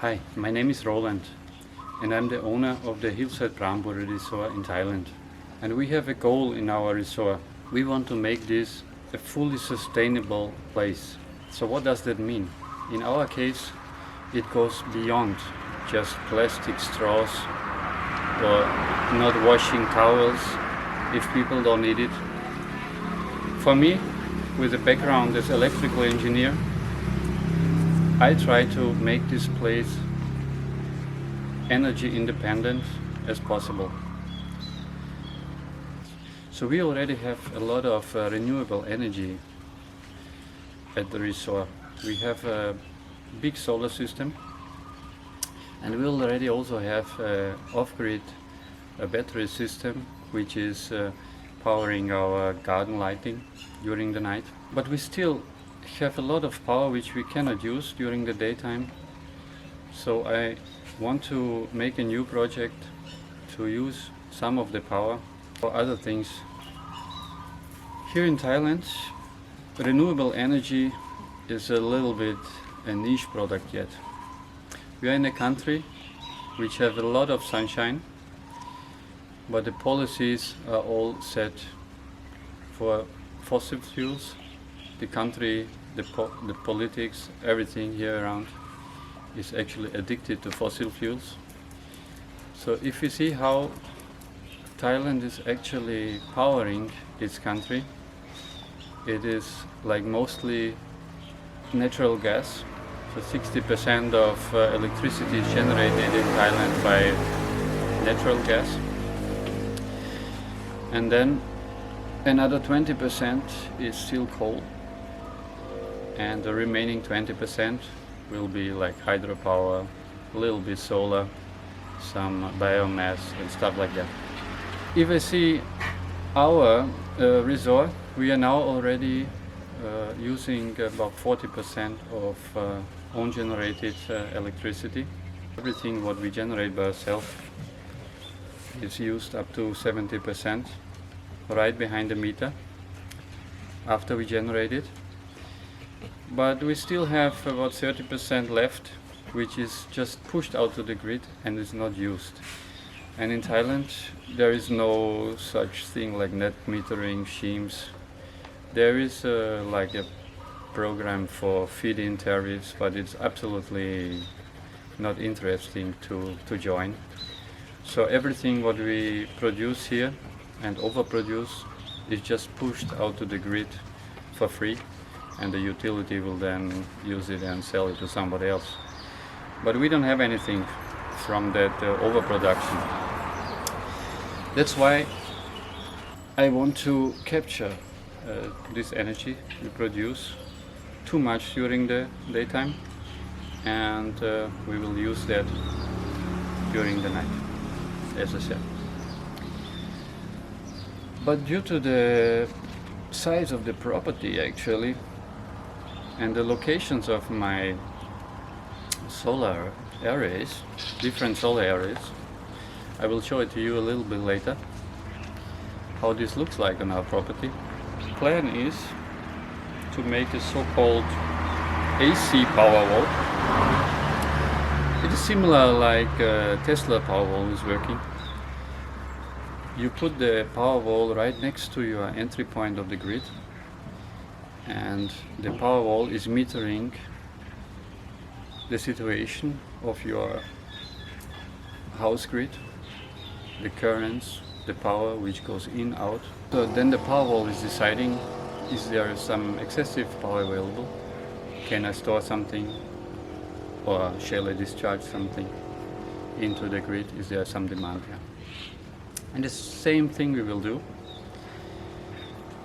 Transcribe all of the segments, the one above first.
Hi, my name is Roland and I'm the owner of the Hillside Pranburi Resort in Thailand. And we have a goal in our resort. We want to make this a fully sustainable place. So what does that mean? In our case, it goes beyond just plastic straws or not washing towels if people don't need it. For me, with a background as electrical engineer, I try to make this place energy independent as possible. So we already have a lot of renewable energy at the resort. We have a big solar system, and we already also have off-grid a battery system which is powering our garden lighting during the night. But we still have a lot of power which we cannot use during the daytime. So I want to make a new project to use some of the power for other things. Here in Thailand, renewable energy is a little bit a niche product yet. We are in a country which have a lot of sunshine, but the policies are all set for fossil fuels. The country, the politics, everything here around is actually addicted to fossil fuels. So if you see how Thailand is actually powering its country, it is like mostly natural gas. So 60% of electricity is generated in Thailand by natural gas. And then another 20% is still coal. And the remaining 20% will be like hydropower, a little bit solar, some biomass and stuff like that. If I see our resort, we are now already using about 40% of own generated electricity. Everything what we generate by ourselves is used up to 70% right behind the meter after we generate it. But we still have about 30% left, which is just pushed out to the grid and is not used. And in Thailand, there is no such thing like net metering schemes. There is like a program for feed-in tariffs, but it's absolutely not interesting to join. So everything what we produce here and overproduce is just pushed out to the grid for free, and the utility will then use it and sell it to somebody else. But we don't have anything from that overproduction. That's why I want to capture this energy we produce too much during the daytime, and we will use that during the night, as I said. But due to the size of the property actually, and the locations of my solar arrays, different solar arrays, I will show it to you a little bit later, how this looks like on our property. The plan is to make a so-called AC-Powerwall. It is similar like Tesla Powerwall is working. You put the Powerwall right next to your entry point of the grid, and the Powerwall is metering the situation of your house grid, the currents, the power which goes in, out. So then the Powerwall is deciding, is there some excessive power available? Can I store something, or shall I discharge something into the grid? Is there some demand here? And the same thing we will do.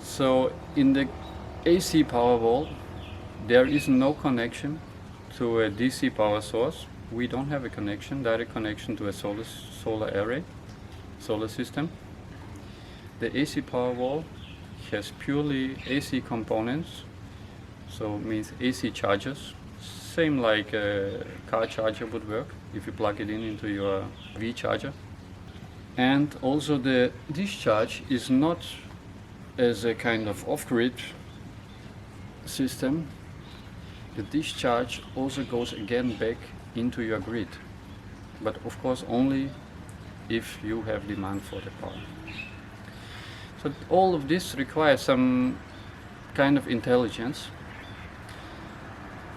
So in the AC Powerwall, there is no connection to a DC power source. We don't have a connection, direct connection to a solar array, solar system. The AC Powerwall has purely AC components, so it means AC chargers, same like a car charger would work if you plug it in into your V charger. And also the discharge is not as a kind of off-grid system. The discharge also goes again back into your grid, but of course only if you have demand for the power. So all of this requires some kind of intelligence.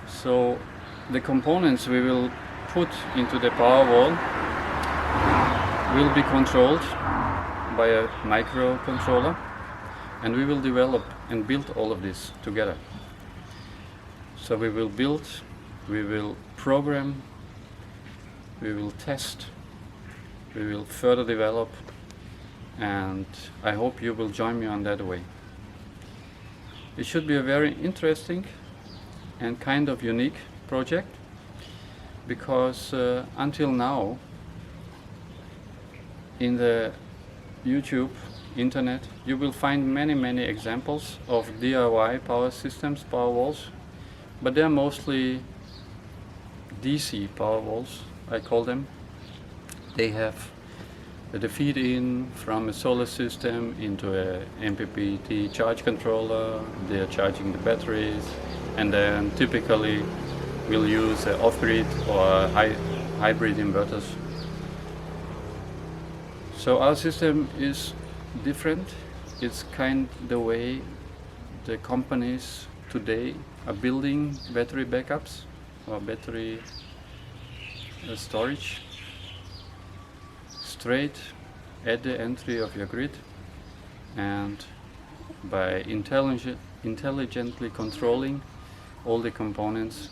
So the components we will put into the Powerwall will be controlled by a microcontroller, and we will develop and build all of this together. So we will build, we will program, we will test, we will further develop, and I hope you will join me on that way. It should be a very interesting and kind of unique project, because until now in the YouTube, internet, you will find many examples of DIY power systems, power walls, but they are mostly DC power walls, I call them. They have the feed in from a solar system into a MPPT charge controller. They are charging the batteries, and then typically we'll use off-grid or hybrid inverters. So our system is different. It's kind of the way the companies today are building battery backups or battery storage straight at the entry of your grid, and by intelligently controlling all the components,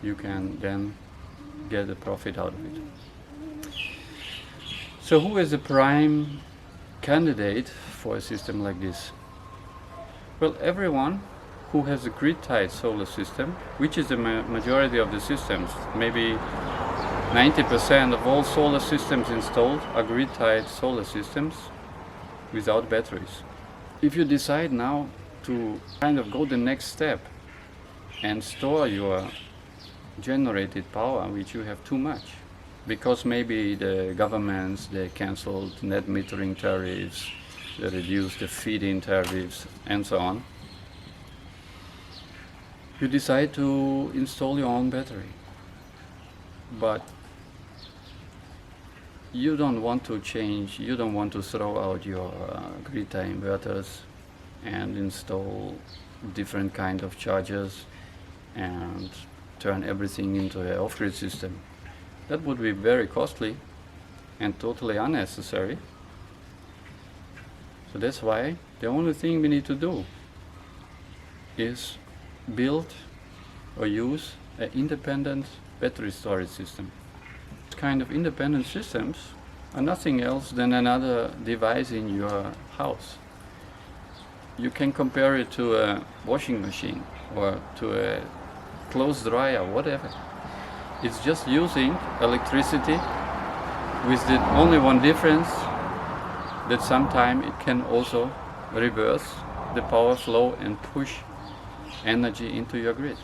you can then get a profit out of it. So who is the prime candidate for a system like this? Well, everyone who has a grid-tied solar system, which is the majority of the systems. Maybe 90% of all solar systems installed are grid-tied solar systems without batteries. If you decide now to kind of go the next step and store your generated power, which you have too much, because maybe the governments, they cancelled net metering tariffs, they reduced the feed-in tariffs, and so on, you decide to install your own battery. But you don't want to change, you don't want to throw out your grid-tie inverters and install different kind of chargers and turn everything into an off-grid system. That would be very costly and totally unnecessary. So that's why the only thing we need to do is build or use an independent battery storage system. This kind of independent systems are nothing else than another device in your house. You can compare it to a washing machine or to a clothes dryer, whatever. It's just using electricity, with the only one difference that sometimes it can also reverse the power flow and push energy into your grid.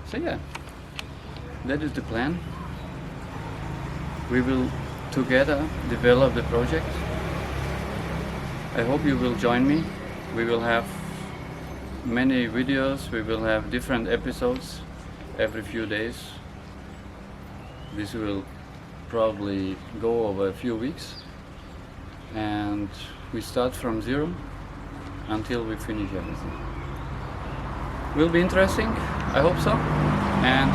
So yeah, that is the plan. We will together develop the project. I hope you will join me. We will have many videos, we will have different episodes every few days. This will probably go over a few weeks, and we start from zero until we finish everything. Will be interesting, I hope so, and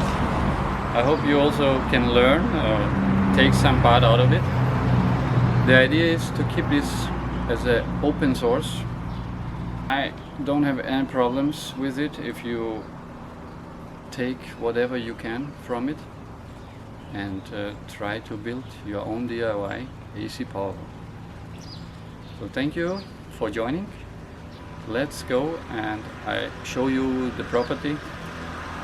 I hope you also can learn or take some part out of it. The idea is to keep this as an open source. I don't have any problems with it if you take whatever you can from it and try to build your own DIY AC-Powerwall. So thank you for joining. Let's go and I show you the property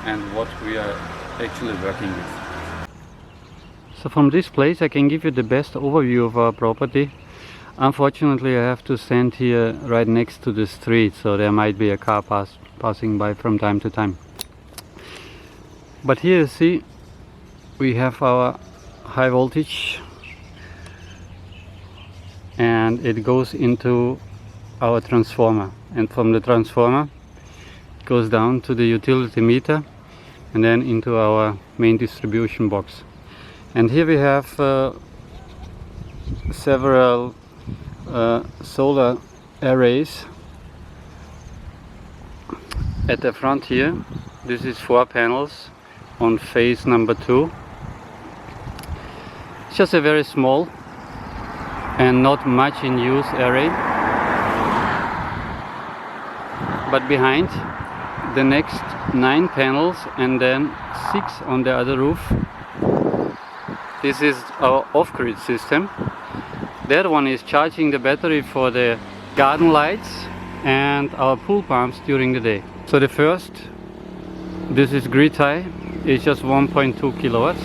and what we are actually working with. So from this place I can give you the best overview of our property. Unfortunately I have to stand here right next to the street, so there might be a car passing by from time to time. But here you see we have our high voltage, and it goes into our transformer, and from the transformer it goes down to the utility meter, and then into our main distribution box. And here we have several solar arrays at the front here. This is 4 panels on phase number 2. It's just a very small and not much in use array. But behind the next 9 panels and then 6 on the other roof, this is our off-grid system. That one is charging the battery for the garden lights and our pool pumps during the day. So the first, this is grid tie, is just 1.2 kilowatts.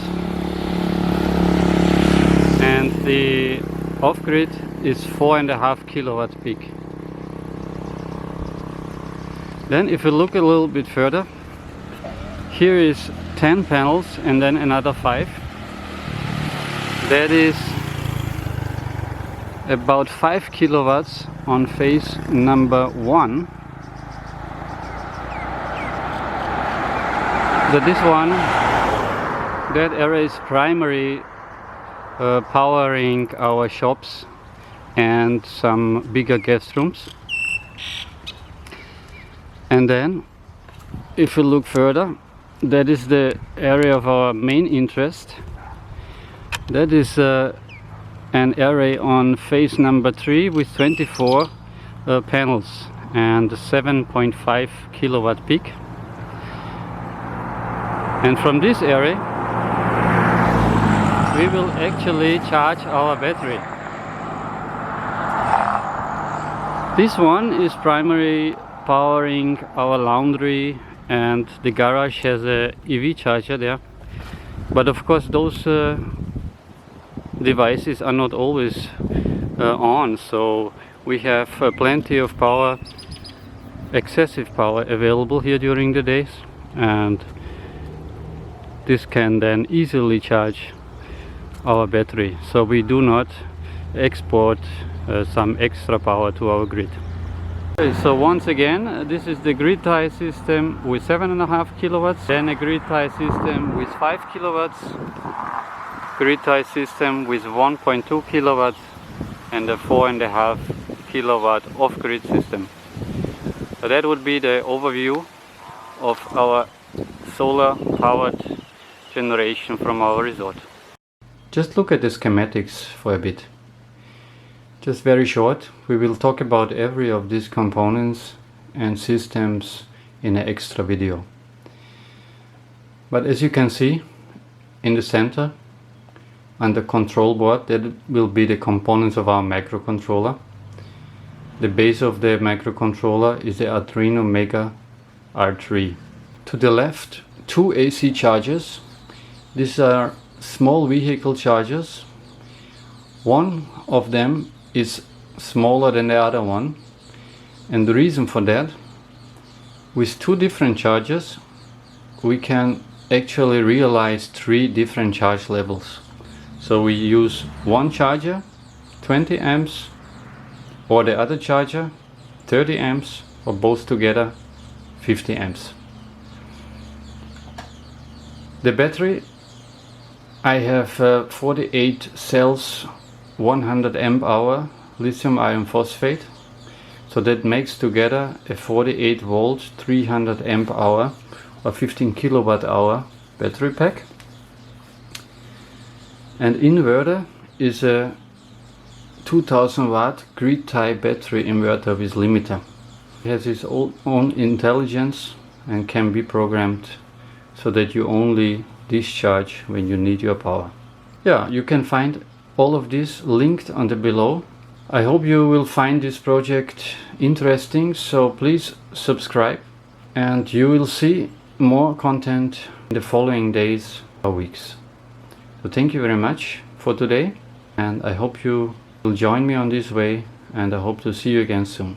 And the off-grid is 4.5 kilowatts peak. Then if you look a little bit further, here is 10 panels and then another 5. That is about 5 kilowatts on phase number 1. So this one, that area is primary powering our shops and some bigger guest rooms. And then if you look further, that is the area of our main interest. That is an array on phase number 3 with 24 panels and 7.5 kilowatt peak. And from this area we will actually charge our battery. This one is primary powering our laundry, and the garage has a EV charger there. But of course those devices are not always on, so we have plenty of power, excessive power available here during the days, and this can then easily charge our battery, so we do not export some extra power to our grid. Okay, so once again, this is the grid tie system with 7.5 kilowatts, then a grid tie system with 5 kilowatts, grid tie system with 1.2 kilowatts, and a 4.5 kilowatt off-grid system. So that would be the overview of our solar powered generation from our resort. Just look at the schematics for a bit. Just very short, we will talk about every of these components and systems in an extra video. But as you can see, in the center, on the control board, that will be the components of our microcontroller. The base of the microcontroller is the Arduino Mega R3. To the left, 2 AC chargers. These are small vehicle chargers. One of them is smaller than the other one, and the reason for that, with 2 different chargers we can actually realize 3 different charge levels. So we use one charger 20 amps, or the other charger 30 amps, or both together 50 amps. The battery, I have 48 cells, 100 amp hour lithium iron phosphate, so that makes together a 48 volt 300 amp hour or 15 kilowatt hour battery pack. And inverter is a 2000 watt grid tie battery inverter with limiter. It has its own intelligence and can be programmed so that you only discharge when you need your power. Yeah, you can find all of this linked on the below. I hope you will find this project interesting, so please subscribe and you will see more content in the following days or weeks. So thank you very much for today, and I hope you will join me on this way, and I hope to see you again soon.